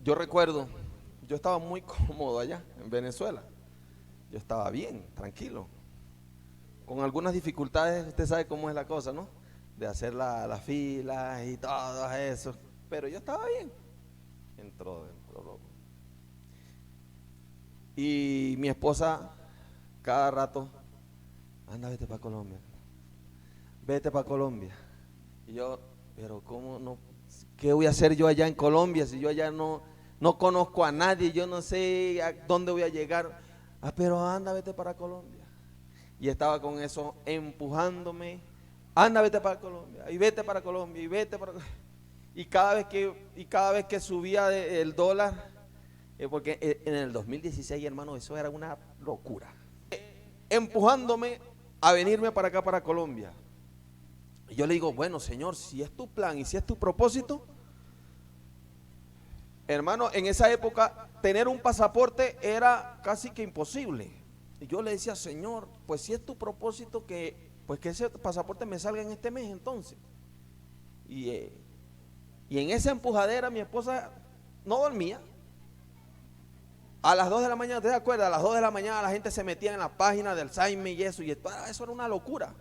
Yo recuerdo, yo estaba muy cómodo allá en Venezuela. Yo estaba bien, tranquilo. Con algunas dificultades, usted sabe cómo es la cosa, ¿no? De hacer las filas y todo eso. Pero yo estaba bien. Entró, loco. Y mi esposa, cada rato, anda, vete para Colombia. Vete para Colombia. Y yo, pero ¿cómo no? ¿Qué voy a hacer yo allá en Colombia si yo allá no conozco a nadie? Yo no sé a dónde voy a llegar. Ah, pero anda, vete para Colombia. Y estaba con eso empujándome. Anda, vete para Colombia. Y vete para Colombia. Y vete para Colombia. Y cada vez que subía el dólar, porque en el 2016, hermano, eso era una locura. Empujándome a venirme para acá, para Colombia. Y yo le digo, bueno, Señor, si es tu plan y si es tu propósito, hermano, en esa época tener un pasaporte era casi que imposible. Y yo le decía, Señor, pues si es tu propósito, pues que ese pasaporte me salga en este mes entonces. Y, eh, y en esa empujadera mi esposa no dormía. A las 2 de la mañana, ¿te acuerdas? A las 2 de la mañana la gente se metía en la página del Alzheimer y eso era una locura.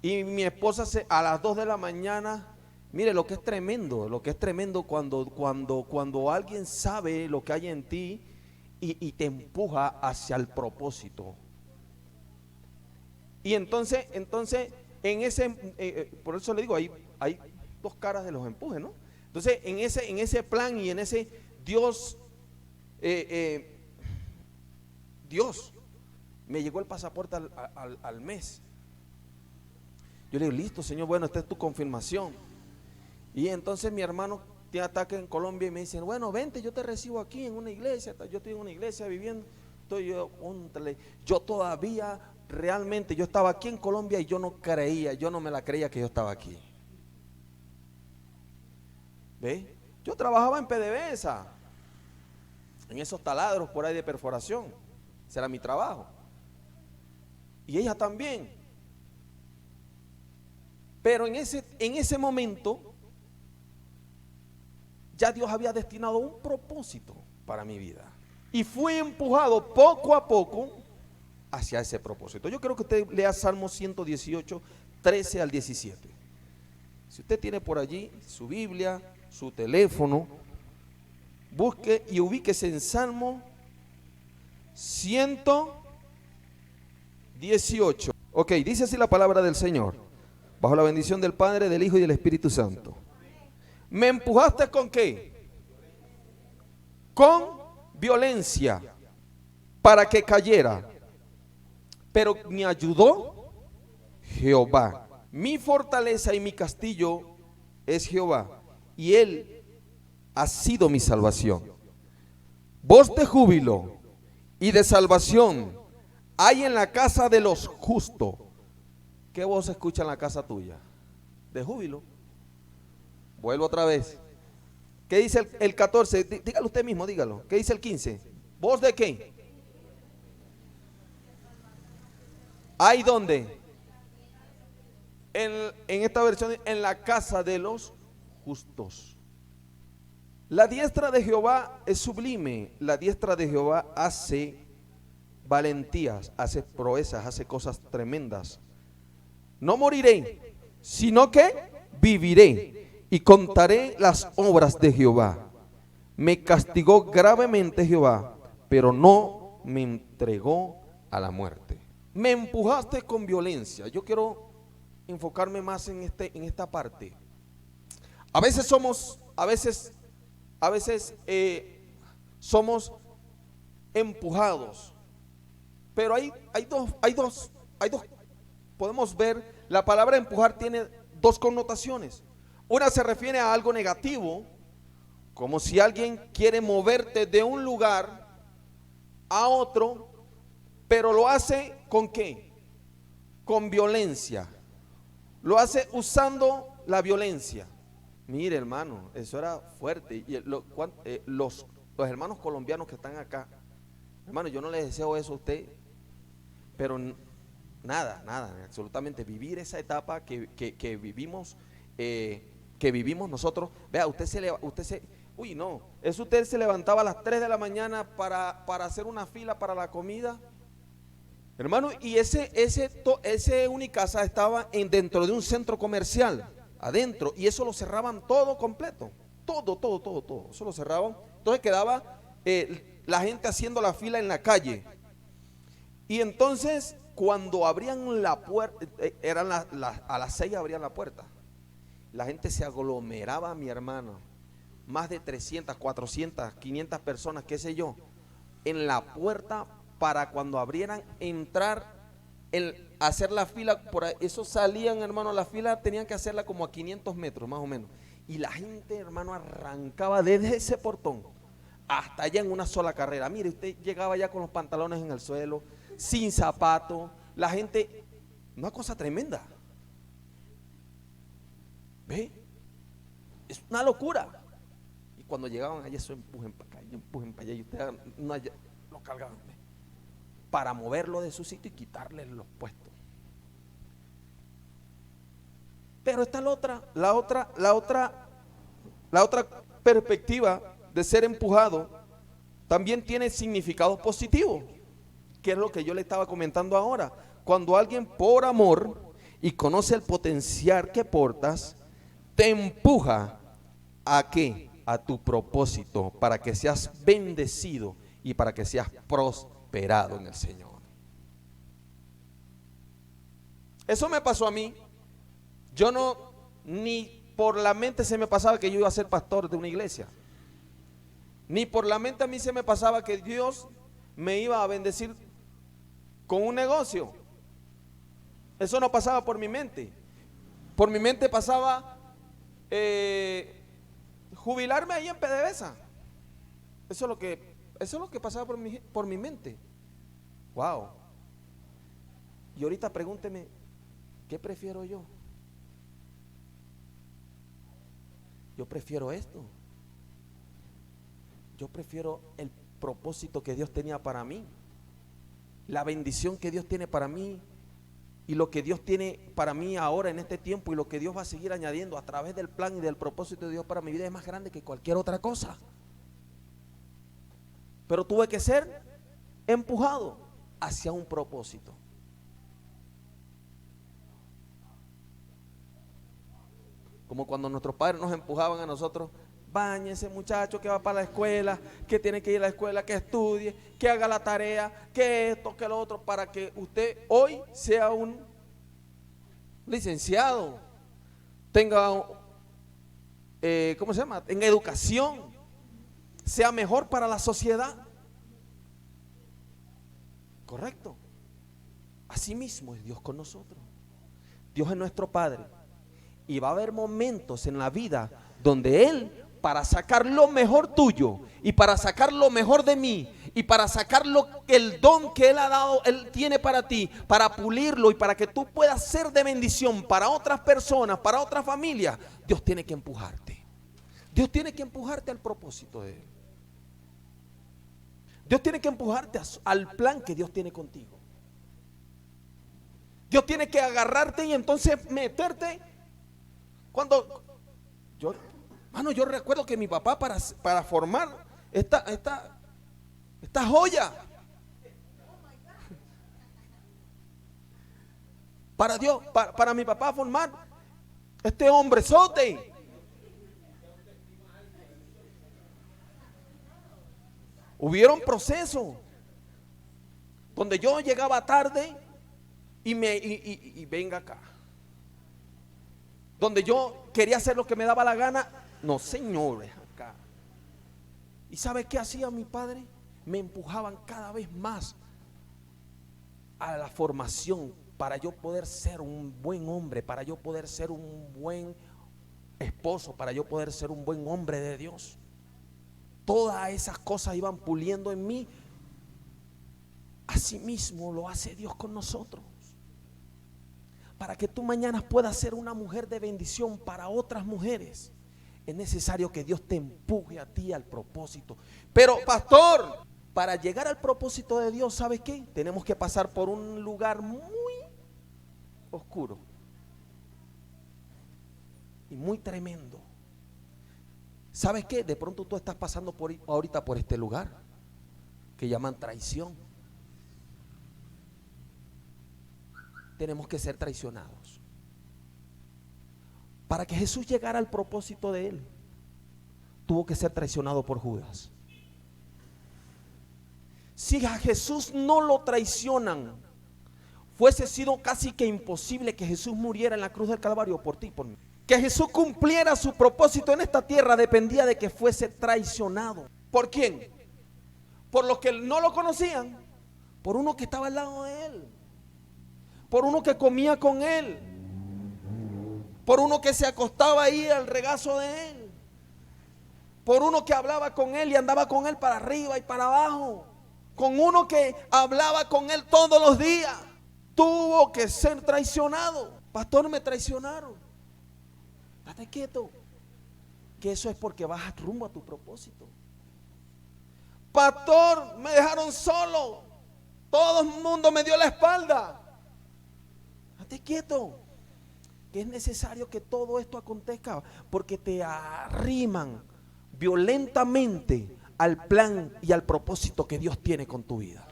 Y mi esposa a las 2 de la mañana, mire lo que es tremendo cuando alguien sabe lo que hay en ti y te empuja hacia el propósito. Y entonces en por eso le digo, hay dos caras de los empujes, ¿no? Entonces en ese plan y en ese Dios, Dios, me llegó el pasaporte al mes. Yo le digo, listo, Señor, bueno, esta es tu confirmación. Y entonces mi hermano tiene ataque en Colombia y me dicen, bueno, vente, yo te recibo aquí en una iglesia. Yo estoy en una iglesia viviendo. Yo todavía, realmente, yo estaba aquí en Colombia y yo no me la creía que yo estaba aquí. ¿Ve? Yo trabajaba en PDVSA, en esos taladros por ahí de perforación. Ese era mi trabajo. Y ella también. Pero en ese momento ya Dios había destinado un propósito para mi vida. Y fui empujado poco a poco hacia ese propósito. Yo quiero que usted lea Salmo 118, 13 al 17. Si usted tiene por allí su Biblia, su teléfono, busque y ubíquese en Salmo 118. Ok, dice así la palabra del Señor. Bajo la bendición del Padre, del Hijo y del Espíritu Santo. ¿Me empujaste con qué? Con violencia para que cayera. Pero me ayudó Jehová. Mi fortaleza y mi castillo es Jehová. Y Él ha sido mi salvación. Voz de júbilo y de salvación hay en la casa de los justos. ¿Qué voz se escucha en la casa tuya? De júbilo. Vuelvo otra vez. ¿Qué dice el 14? Dígalo usted mismo, dígalo. ¿Qué dice el 15? ¿Voz de qué? ¿Hay dónde? En esta versión, en la casa de los justos. La diestra de Jehová es sublime. La diestra de Jehová hace valentías, hace proezas, hace cosas tremendas. No moriré, sino que viviré y contaré las obras de Jehová. Me castigó gravemente Jehová, pero no me entregó a la muerte. Me empujaste con violencia. Yo quiero enfocarme más en esta parte. A veces somos empujados, pero hay dos. Podemos ver, la palabra empujar tiene dos connotaciones. Una se refiere a algo negativo, como si alguien quiere moverte de un lugar a otro, pero lo hace ¿con qué? Con violencia. Lo hace usando la violencia. Mire, hermano, eso era fuerte. Y los hermanos colombianos que están acá, hermano, yo no les deseo eso a usted, pero nada, absolutamente. Vivir esa etapa que vivimos nosotros. Vea, Uy, no, eso usted se levantaba a las 3 de la mañana para hacer una fila para la comida. Hermano, y ese Unicasa estaba dentro de un centro comercial, adentro, y eso lo cerraban todo completo. Todo. Eso lo cerraban. Entonces quedaba la gente haciendo la fila en la calle. Y entonces, cuando abrían la puerta, a las 6 abrían la puerta. La gente se aglomeraba, mi hermano. Más de 300, 400, 500 personas, qué sé yo, en la puerta para cuando abrieran entrar, hacer la fila. Por ahí, eso salían, hermano, la fila tenían que hacerla como a 500 metros más o menos. Y la gente, hermano, arrancaba desde ese portón hasta allá en una sola carrera. Mire, usted llegaba ya con los pantalones en el suelo, sin zapatos, la gente, una cosa tremenda. ¿Ve? Es una locura. Y cuando llegaban allá, eso empujen para acá, empujen para allá, y ustedes no, lo cargaban, ¿ve? Para moverlo de su sitio y quitarle los puestos. Pero está la otra perspectiva de ser empujado también tiene significados positivos, que es lo que yo le estaba comentando ahora. Cuando alguien por amor y conoce el potencial que portas, te empuja ¿a qué? A tu propósito, para que seas bendecido y para que seas prosperado en el Señor. Eso me pasó a mí. Yo no, ni por la mente se me pasaba que yo iba a ser pastor de una iglesia. Ni por la mente a mí se me pasaba que Dios me iba a bendecir con un negocio. Eso no pasaba por mi mente. Por mi mente pasaba jubilarme ahí en PDVSA. Eso es lo que pasaba por mi mente. Wow. Y ahorita pregúnteme, ¿qué prefiero yo? Yo prefiero esto. Yo prefiero el propósito que Dios tenía para mí, la bendición que Dios tiene para mí, y lo que Dios tiene para mí ahora en este tiempo, y lo que Dios va a seguir añadiendo a través del plan y del propósito de Dios para mi vida es más grande que cualquier otra cosa. Pero tuve que ser empujado hacia un propósito. Como cuando nuestros padres nos empujaban a nosotros: báñese muchacho, que va para la escuela, que tiene que ir a la escuela, que estudie, que haga la tarea, que esto, que lo otro, para que usted hoy sea un licenciado, tenga, ¿cómo se llama? En educación, sea mejor para la sociedad. Correcto. Así mismo es Dios con nosotros. Dios es nuestro Padre. Y va a haber momentos en la vida donde Él, para sacar lo mejor tuyo, y para sacar lo mejor de mí, y para sacar el don que Él ha dado, Él tiene para ti, para pulirlo y para que tú puedas ser de bendición para otras personas, para otras familias, Dios tiene que empujarte. Dios tiene que empujarte al propósito de Él. Dios tiene que empujarte al plan que Dios tiene contigo. Dios tiene que agarrarte y entonces meterte. Cuando yo recuerdo que mi papá para formar esta joya, para Dios, para mi papá formar este hombrezote, hubieron procesos donde yo llegaba tarde y venga acá, donde yo quería hacer lo que me daba la gana. No, señores, acá. ¿Y sabe qué hacía mi padre? Me empujaban cada vez más a la formación para yo poder ser un buen hombre, para yo poder ser un buen esposo, para yo poder ser un buen hombre de Dios. Todas esas cosas iban puliendo en mí. Así mismo lo hace Dios con nosotros. Para que tú mañana puedas ser una mujer de bendición para otras mujeres, es necesario que Dios te empuje a ti al propósito. Pero pastor, para llegar al propósito de Dios, ¿sabes qué? Tenemos que pasar por un lugar muy oscuro y muy tremendo. ¿Sabes qué? De pronto tú estás pasando ahorita por este lugar que llaman traición. Tenemos que ser traicionados. Para que Jesús llegara al propósito de él, tuvo que ser traicionado por Judas. Si a Jesús no lo traicionan, fuese sido casi que imposible que Jesús muriera en la cruz del Calvario por ti y por mí. Que Jesús cumpliera su propósito en esta tierra dependía de que fuese traicionado. ¿Por quién? Por los que no lo conocían, por uno que estaba al lado de él, por uno que comía con él, por uno que se acostaba ahí al regazo de él, por uno que hablaba con él y andaba con él para arriba y para abajo, con uno que hablaba con él todos los días. Tuvo que ser traicionado. Pastor, me traicionaron. Date quieto, que eso es porque vas rumbo a tu propósito. Pastor, me dejaron solo, todo el mundo me dio la espalda. Date quieto, que es necesario que todo esto acontezca, porque te arriman violentamente al plan y al propósito que Dios tiene con tu vida.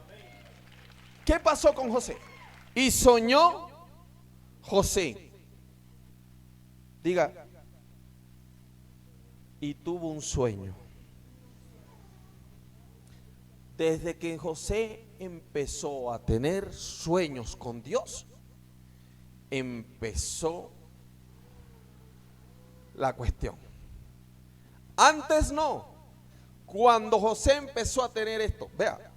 ¿Qué pasó con José? Y soñó José, diga, y tuvo un sueño. Desde que José empezó a tener sueños con Dios, empezó la cuestión. Antes no. Cuando José empezó a tener esto, vea,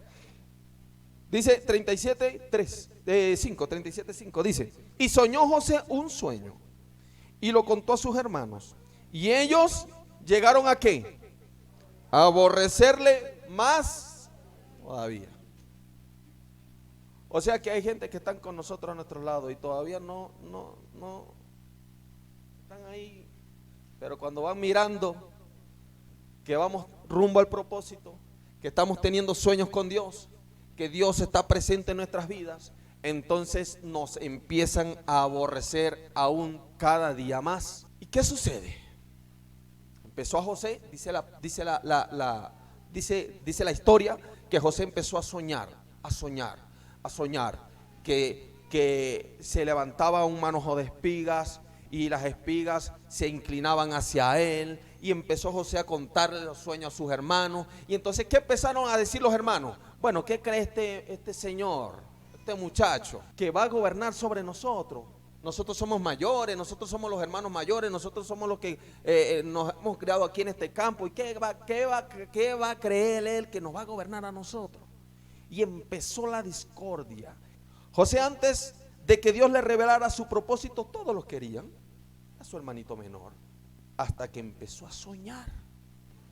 dice 37:5, dice, y soñó José un sueño y lo contó a sus hermanos, y ellos llegaron a ¿qué? A aborrecerle más todavía. O sea que hay gente que están con nosotros a nuestro lado y todavía no están ahí, pero cuando van mirando que vamos rumbo al propósito, que estamos teniendo sueños con Dios, que Dios está presente en nuestras vidas, entonces nos empiezan a aborrecer aún cada día más. ¿Y qué sucede? Empezó a José, dice la historia, que José empezó a soñar, que se levantaba un manojo de espigas y las espigas se inclinaban hacia él, y empezó José a contarle los sueños a sus hermanos. Y entonces, ¿qué empezaron a decir los hermanos? Bueno, ¿qué cree este señor, este muchacho, que va a gobernar sobre nosotros? Nosotros somos mayores, nosotros somos los hermanos mayores, nosotros somos los que nos hemos criado aquí en este campo. ¿Y qué va a creer él que nos va a gobernar a nosotros? Y empezó la discordia. José, antes de que Dios le revelara su propósito, todos los querían, a su hermanito menor, hasta que empezó a soñar.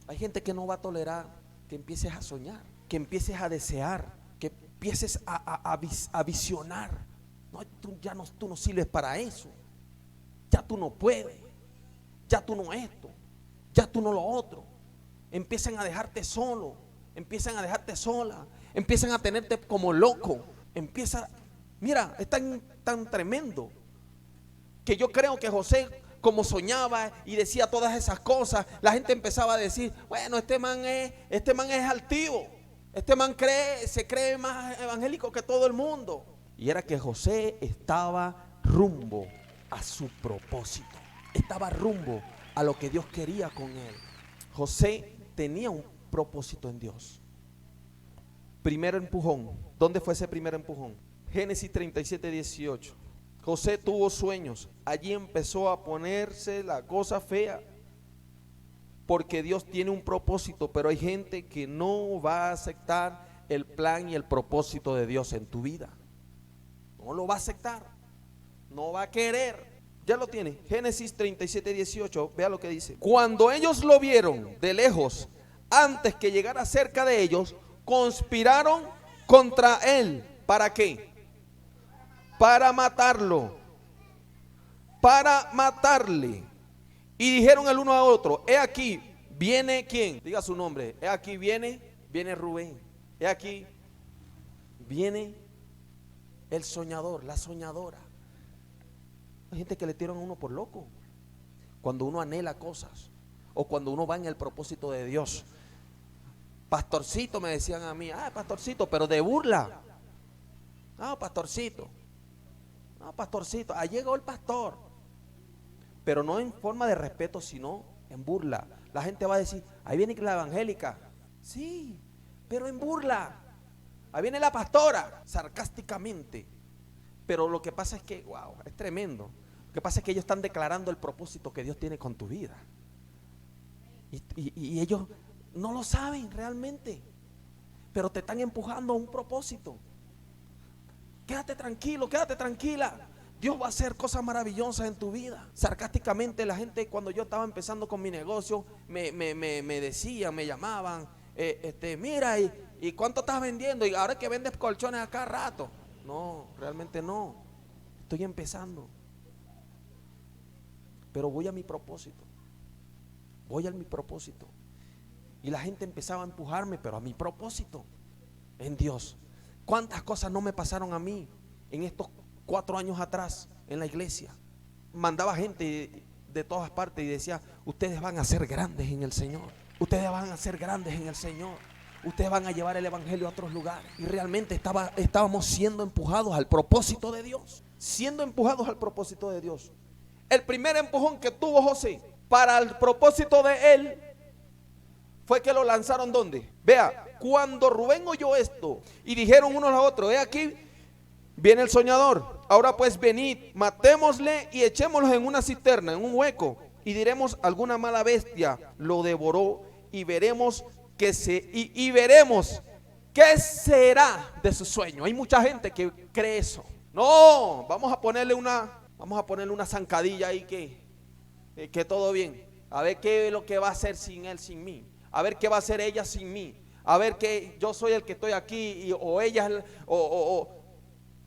Hay gente que no va a tolerar que empieces a soñar, que empieces a desear, que empieces a visionar. No, tú no sirves para eso. Ya tú no puedes. Ya tú no esto. Ya tú no lo otro. Empiezan a dejarte solo. Empiezan a dejarte sola. Empiezan a tenerte como loco. Mira, es tan tremendo que yo creo que José, como soñaba y decía todas esas cosas, la gente empezaba a decir, bueno, este man es altivo. Este man se cree más evangélico que todo el mundo. Y era que José estaba rumbo a su propósito, estaba rumbo a lo que Dios quería con él. José tenía un propósito en Dios. Primer empujón. ¿Dónde fue ese primer empujón? Génesis 37:18. José tuvo sueños. Allí empezó a ponerse la cosa fea, porque Dios tiene un propósito, pero hay gente que no va a aceptar el plan y el propósito de Dios en tu vida. No lo va a aceptar, no va a querer. Ya lo tiene. Génesis 37:18. Vea lo que dice. Cuando ellos lo vieron de lejos, antes que llegara cerca de ellos, conspiraron contra él. ¿Para qué? Para matarlo, para matarle. Y dijeron el uno a otro, he aquí, viene ¿quién? Diga su nombre. He aquí viene Rubén. He aquí viene el soñador, la soñadora. Hay gente que le tiran a uno por loco cuando uno anhela cosas, o cuando uno va en el propósito de Dios. Pastorcito, me decían a mí, pastorcito, pero de burla. No, pastorcito. No, pastorcito, ahí llegó el pastor. Pero no en forma de respeto, sino en burla. La gente va a decir, ahí viene la evangélica. Sí, pero en burla. Ahí viene la pastora, sarcásticamente. Pero lo que pasa es que, wow, es tremendo. Lo que pasa es que ellos están declarando el propósito que Dios tiene con tu vida. Y ellos no lo saben realmente, pero te están empujando a un propósito. Quédate tranquilo, quédate tranquila. Dios va a hacer cosas maravillosas en tu vida. Sarcásticamente la gente, cuando yo estaba empezando con mi negocio, me decían, me llamaban, mira, ¿y cuánto estás vendiendo? Y ahora que vendes colchones a cada rato. No, realmente no. Estoy empezando. Pero voy a mi propósito. Voy a mi propósito. Y la gente empezaba a empujarme, pero a mi propósito en Dios. ¿Cuántas cosas no me pasaron a mí en estos 4 años atrás en la iglesia? Mandaba gente de todas partes y decía, ustedes van a ser grandes en el Señor. Ustedes van a ser grandes en el Señor. Ustedes van a llevar el evangelio a otros lugares. Y realmente estábamos siendo empujados al propósito de Dios. Siendo empujados al propósito de Dios. El primer empujón que tuvo José para el propósito de él fue que lo lanzaron ¿dónde? Vea, cuando Rubén oyó esto y dijeron unos a otros, aquí viene el soñador. Ahora pues venid, matémosle y echémoslo en una cisterna, en un hueco, y diremos, alguna mala bestia lo devoró y veremos veremos qué será de su sueño. Hay mucha gente que cree eso. No, vamos a ponerle una zancadilla ahí que todo bien. A ver qué es lo que va a hacer sin él, sin mí. A ver qué va a hacer ella sin mí. A ver que yo soy el que estoy aquí o ella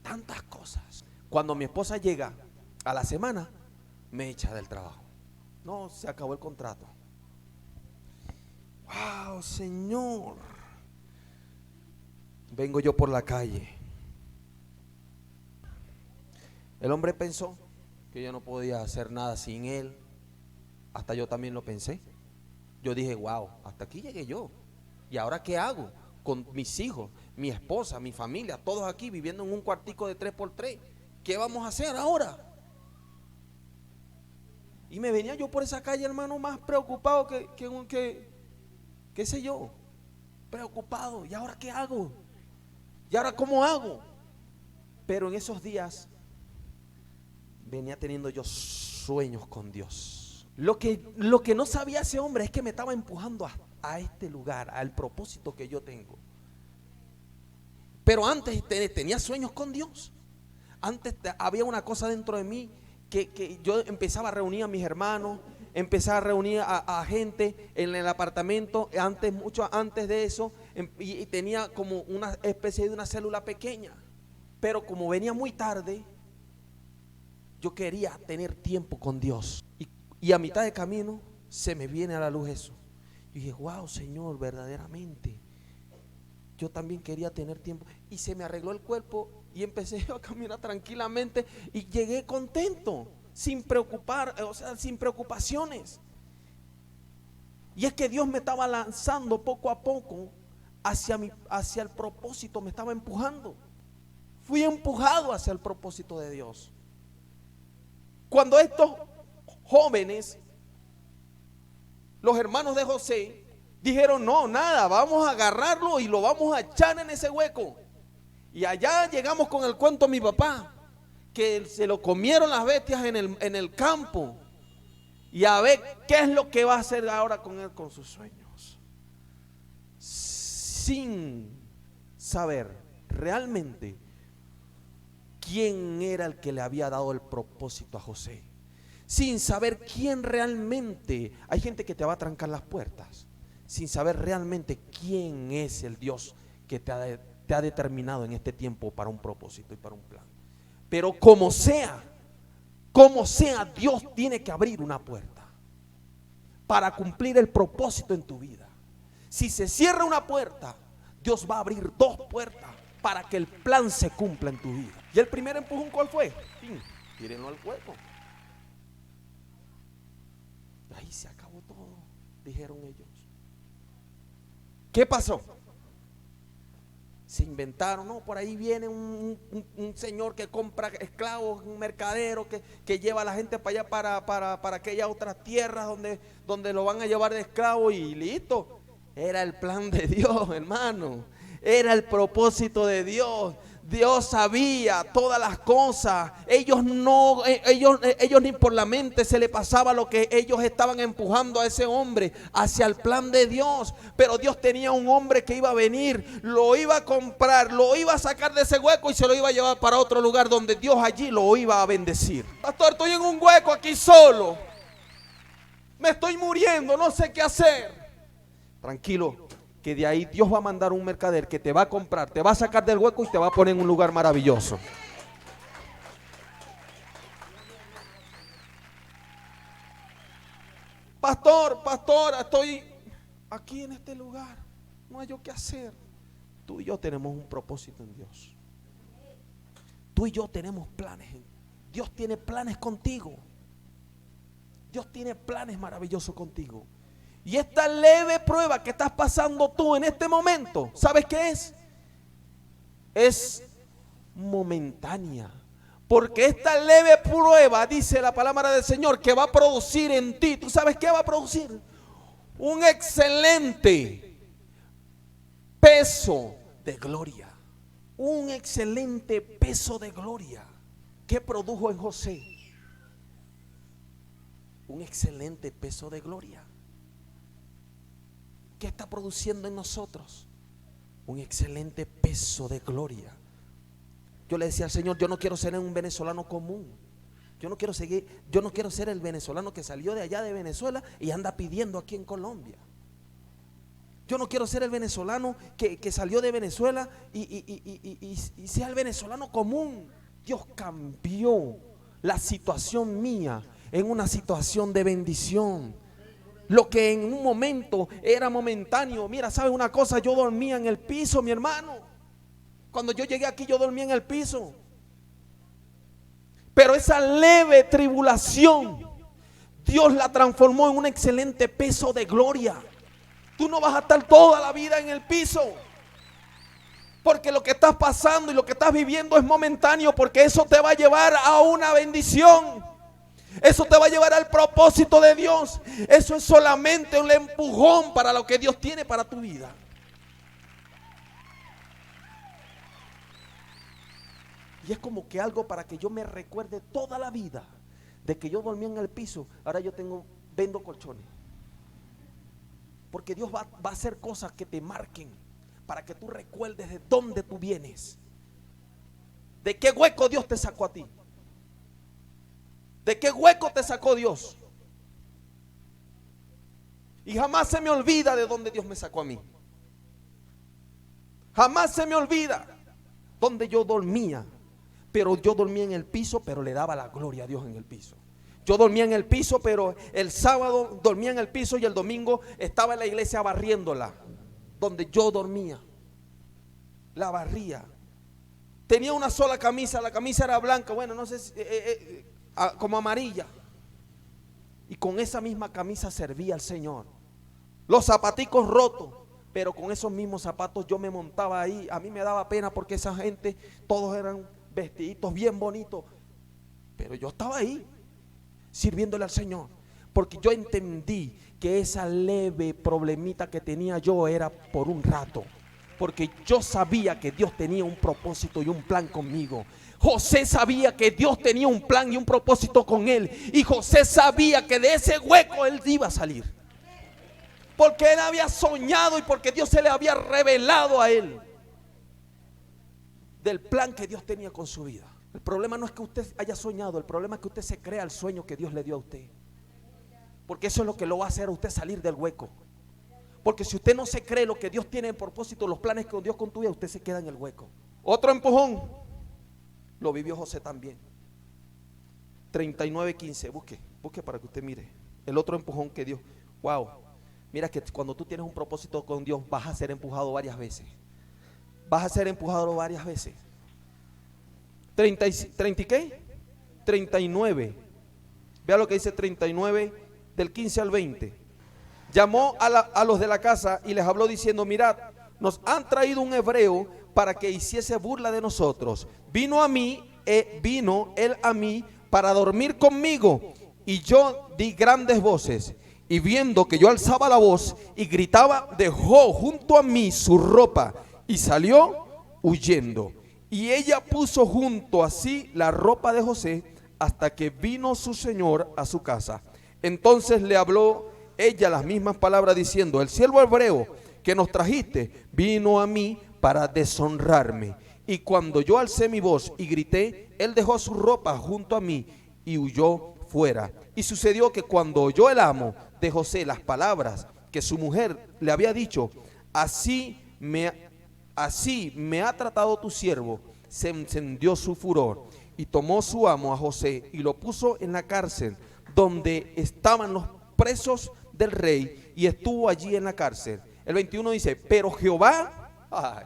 tantas cosas. Cuando mi esposa llega a la semana, me echa del trabajo. No, se acabó el contrato. Wow, Señor. Vengo yo por la calle. El hombre pensó que yo no podía hacer nada sin él. Hasta yo también lo pensé. Yo dije, wow, hasta aquí llegué yo. ¿Y ahora qué hago? Con mis hijos, mi esposa, mi familia, todos aquí viviendo en un cuartico de 3x3. ¿Qué vamos a hacer ahora? Y me venía yo por esa calle, hermano, más preocupado qué sé yo, preocupado. ¿Y ahora qué hago? ¿Y ahora cómo hago? Pero en esos días venía teniendo yo sueños con Dios. Lo que no sabía ese hombre es que me estaba empujando a este lugar, al propósito que yo tengo. Pero antes tenía sueños con Dios. Antes había una cosa dentro de mí que yo empezaba a reunir a mis hermanos, empezaba a reunir a gente en el apartamento, mucho antes de eso, y tenía como una especie de una célula pequeña. Pero como venía muy tarde, yo quería tener tiempo con Dios. Y a mitad de camino se me viene a la luz eso. Y dije, wow, Señor, verdaderamente yo también quería tener tiempo. Y se me arregló el cuerpo y empecé a caminar tranquilamente y llegué contento, sin preocupaciones. Y es que Dios me estaba lanzando poco a poco hacia el propósito, me estaba empujando. Fui empujado hacia el propósito de Dios. Cuando estos jóvenes, los hermanos de José, dijeron, no, nada, vamos a agarrarlo y lo vamos a echar en ese hueco. Y allá llegamos con el cuento de mi papá, que se lo comieron las bestias en el campo. Y a ver qué es lo que va a hacer ahora con él, con sus sueños. Sin saber realmente quién era el que le había dado el propósito a José. Sin saber quién realmente. Hay gente que te va a trancar las puertas sin saber realmente quién es el Dios que te ha determinado en este tiempo para un propósito y para un plan. Pero como sea, Dios tiene que abrir una puerta para cumplir el propósito en tu vida. Si se cierra una puerta, Dios va a abrir 2 puertas para que el plan se cumpla en tu vida. ¿Y el primer empujón cuál fue? Tírenlo al hueco. Ahí se acabó todo. dijeron ellos. ¿Qué pasó? Se inventaron, no, por ahí viene un señor que compra esclavos, un mercadero que lleva a la gente para allá, para aquellas otras tierras donde lo van a llevar de esclavo, y listo. Era el plan de Dios, hermano. Era el propósito de Dios. Dios sabía todas las cosas. Ellos ni por la mente se le pasaba lo que ellos estaban empujando a ese hombre hacia el plan de Dios. Pero Dios tenía un hombre que iba a venir, lo iba a comprar, lo iba a sacar de ese hueco y se lo iba a llevar para otro lugar donde Dios allí lo iba a bendecir. Pastor, estoy en un hueco aquí solo, me estoy muriendo, no sé qué hacer. Tranquilo, que de ahí Dios va a mandar un mercader que te va a comprar, te va a sacar del hueco y te va a poner en un lugar maravilloso. Pastor, estoy aquí en este lugar, no hay yo qué hacer. Tú y yo tenemos un propósito en Dios. Tú y yo tenemos planes. Dios tiene planes contigo. Dios tiene planes maravillosos contigo. Y esta leve prueba que estás pasando tú en este momento, ¿sabes qué es? Es momentánea. Porque esta leve prueba, dice la palabra del Señor, que va a producir en ti, ¿tú sabes qué va a producir? Un excelente peso de gloria. Un excelente peso de gloria. ¿Qué produjo en José? Un excelente peso de gloria. ¿Qué está produciendo en nosotros? Un excelente peso de gloria. Yo le decía al Señor, yo no quiero ser un venezolano común. Yo no quiero ser el venezolano que salió de allá de Venezuela y anda pidiendo aquí en Colombia. Yo no quiero ser el venezolano que salió de Venezuela y sea el venezolano común. Dios cambió la situación mía en una situación de bendición. Lo que en un momento era momentáneo. Mira, ¿sabes una cosa? Yo dormía en el piso, mi hermano. Cuando yo llegué aquí yo dormía en el piso. Pero esa leve tribulación Dios la transformó en un excelente peso de gloria. Tú no vas a estar toda la vida en el piso, porque lo que estás pasando y lo que estás viviendo es momentáneo, porque eso te va a llevar a una bendición. Eso te va a llevar al propósito de Dios. Eso es solamente un empujón para lo que Dios tiene para tu vida. Y es como que algo para que yo me recuerde toda la vida de que yo dormía en el piso. Ahora yo vendo colchones. Porque Dios va a hacer cosas que te marquen, para que tú recuerdes de dónde tú vienes, de qué hueco Dios te sacó a ti. ¿De qué hueco te sacó Dios? Y jamás se me olvida de dónde Dios me sacó a mí. Jamás se me olvida donde yo dormía. Pero yo dormía en el piso, pero le daba la gloria a Dios en el piso. Yo dormía en el piso, pero el sábado dormía en el piso y el domingo estaba en la iglesia barriéndola. Donde yo dormía, la barría. Tenía una sola camisa, la camisa era blanca, bueno, no sé si, como amarilla. Y con esa misma camisa servía al Señor. Los zapaticos rotos, pero con esos mismos zapatos yo me montaba ahí. A mí me daba pena porque esa gente, todos eran vestiditos bien bonitos, pero yo estaba ahí sirviéndole al Señor, porque yo entendí que esa leve problemita que tenía yo era por un rato, porque yo sabía que Dios tenía un propósito y un plan conmigo. José sabía que Dios tenía un plan y un propósito con él, y José sabía que de ese hueco él iba a salir, porque él había soñado y porque Dios se le había revelado a él del plan que Dios tenía con su vida. El problema no es que usted haya soñado, el problema es que usted se crea el sueño que Dios le dio a usted, porque eso es lo que lo va a hacer a usted salir del hueco. Porque si usted no se cree lo que Dios tiene en propósito, los planes con Dios con tu vida, usted se queda en el hueco. Otro empujón lo vivió José también. 39:15, busque para que usted mire el otro empujón que Dios. Wow, mira que cuando tú tienes un propósito con Dios vas a ser empujado varias veces. Vas a ser empujado varias veces. 30 ¿qué? 39. Vea lo que dice 39 del 15 al 20. llamó a los de la casa y les habló diciendo: mirad, nos han traído un hebreo para que hiciese burla de nosotros. Vino él a mí para dormir conmigo, y yo di grandes voces, y viendo que yo alzaba la voz y gritaba, dejó junto a mí su ropa y salió huyendo. Y ella puso junto a sí la ropa de José hasta que vino su señor a su casa. Entonces le habló ella las mismas palabras diciendo: el siervo hebreo que nos trajiste vino a mí para deshonrarme. Y cuando yo alcé mi voz y grité, él dejó su ropa junto a mí y huyó fuera. Y sucedió que cuando oyó el amo de José las palabras que su mujer le había dicho: así me ha tratado tu siervo, se encendió su furor, y tomó su amo a José y lo puso en la cárcel donde estaban los presos del rey, y estuvo allí en la cárcel. El 21 dice: pero Jehová, ay,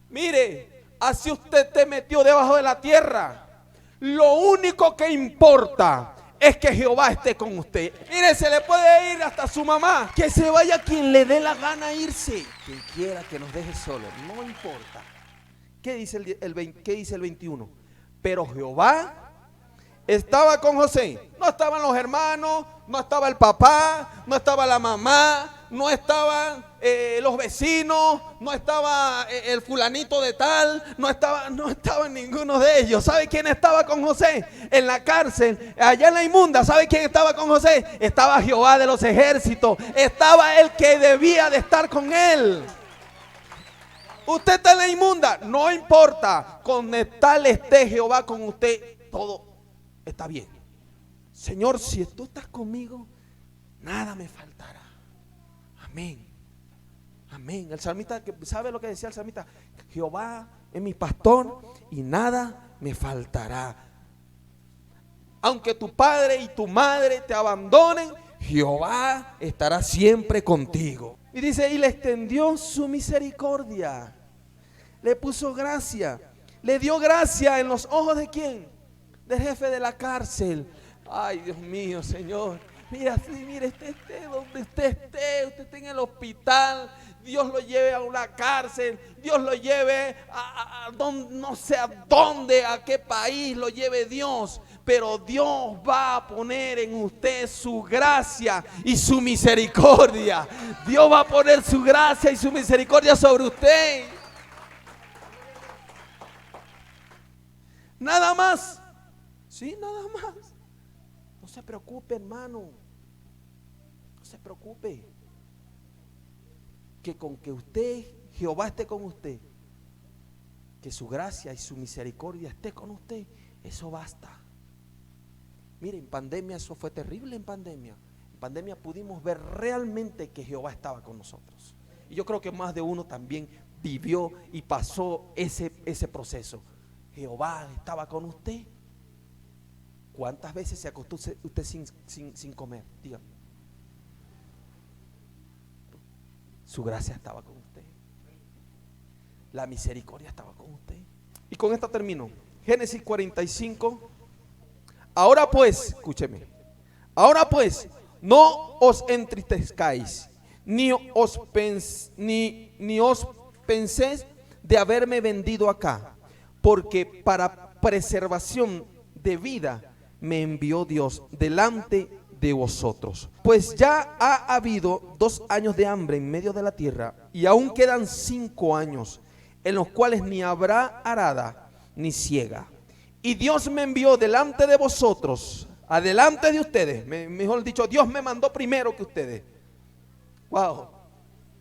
mire, así usted te metió debajo de la tierra, lo único que importa es que Jehová esté con usted. Mire, se le puede ir hasta su mamá, que se vaya quien le dé la gana irse, quien quiera que nos deje solos, no importa. ¿Qué dice qué dice el 21? Pero Jehová estaba con José. No estaban los hermanos, no estaba el papá, no estaba la mamá, no estaban los vecinos, no estaba el fulanito de tal, no estaba ninguno de ellos. ¿Sabe quién estaba con José? En la cárcel, allá en la inmunda. ¿Sabe quién estaba con José? Estaba Jehová de los ejércitos. Estaba el que debía de estar con él. Usted está en la inmunda, no importa, con tal esté Jehová con usted, todo está bien. Señor, si tú estás conmigo, nada me faltará. Amén. Amén. El salmista, ¿sabe lo que decía el salmista? Jehová es mi pastor y nada me faltará. Aunque tu padre y tu madre te abandonen, Jehová estará siempre contigo. Y dice: y le extendió su misericordia, le puso gracia, le dio gracia en los ojos ¿de quién? Del jefe de la cárcel. Ay, Dios mío, Señor. Mira, sí, mire, usted esté donde usted esté en el hospital, Dios lo lleve a una cárcel, Dios lo lleve a no sé a dónde, a qué país lo lleve Dios, pero Dios va a poner en usted su gracia y su misericordia. Dios va a poner su gracia y su misericordia sobre usted. Nada más. Sí, nada más. No se preocupe, hermano. No se preocupe. Que con que usted, Jehová esté con usted, que su gracia y su misericordia esté con usted, eso basta. Mire, en pandemia eso fue terrible. En pandemia pudimos ver realmente que Jehová estaba con nosotros. Y yo creo que más de uno también vivió y pasó ese proceso. Jehová estaba con usted. ¿Cuántas veces se acostó usted sin comer? Dígame. Su gracia estaba con usted. La misericordia estaba con usted. Y con esto termino. Génesis 45. Ahora pues, escúcheme. Ahora pues, no os entristezcáis, ni os penséis de haberme vendido acá, porque para preservación de vida me envió Dios delante de vosotros. Pues ya ha habido 2 años de hambre en medio de la tierra, y aún quedan 5 años, en los cuales ni habrá arada ni siega. Y Dios me envió delante de vosotros, adelante de ustedes. Mejor dicho, Dios me mandó primero que ustedes. Wow,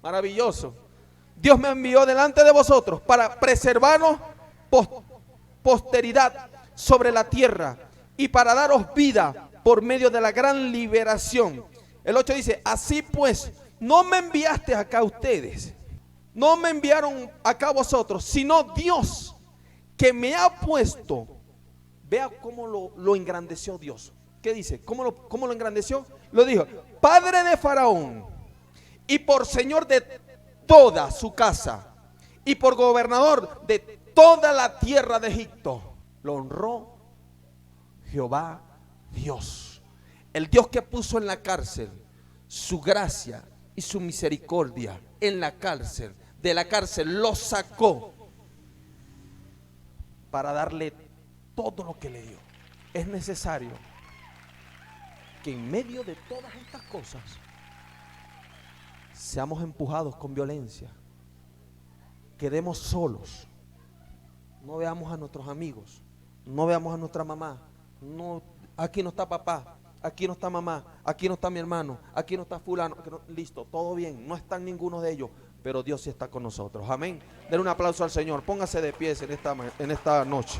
maravilloso. Dios me envió delante de vosotros para preservarnos posteridad sobre la tierra y para daros vida por medio de la gran liberación. El 8 dice: así pues, no me enviaste acá ustedes, no me enviaron acá vosotros, sino Dios, que me ha puesto. Vea cómo lo engrandeció Dios. ¿Qué dice? ¿Cómo lo engrandeció? Lo dijo: padre de Faraón y por señor de toda su casa y por gobernador de toda la tierra de Egipto. Lo honró Jehová Dios, el Dios que puso en la cárcel su gracia y su misericordia en la cárcel, de la cárcel lo sacó para darle todo lo que le dio. Es necesario que en medio de todas estas cosas seamos empujados con violencia, quedemos solos, no veamos a nuestros amigos, no veamos a nuestra mamá, no, aquí no está papá, aquí no está mamá, aquí no está mi hermano, aquí no está fulano, listo, todo bien, no están ninguno de ellos, pero Dios sí está con nosotros. Amén. Den un aplauso al Señor, póngase de pie en esta noche.